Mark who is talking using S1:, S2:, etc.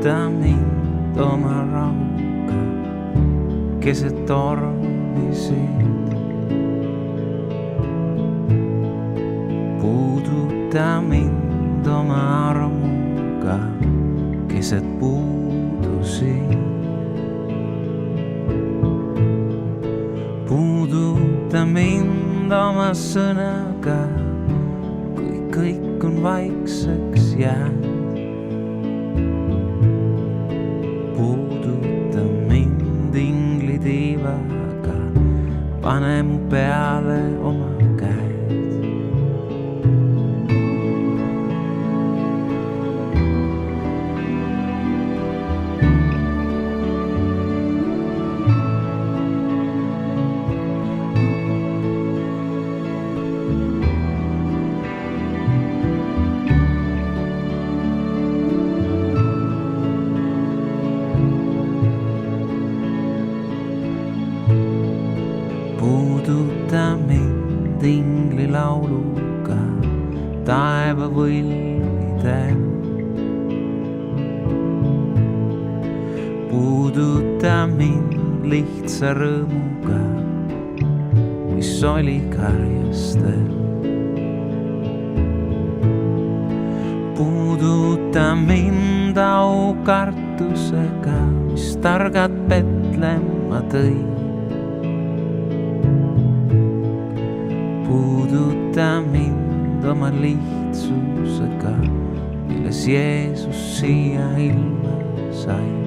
S1: puuduta mind oma rahuga keset tormisid. Puuduta mind oma armuga keset puudusi. Puuduta mind oma sõnaga, kui kõik on vaikseks jäänud. Puuduta mind inglitiivaga, pane mu peale oma käed. Puuduta mind inglilauluga taeva võllidel. Puuduta mind lihtsa rõõmuga, mis oli karjastel. Puuduta mind aukartusega, mis targad Petlemma tõi. Puuduta mind oma lihtsusega, milles Jeesus siia ilma sai.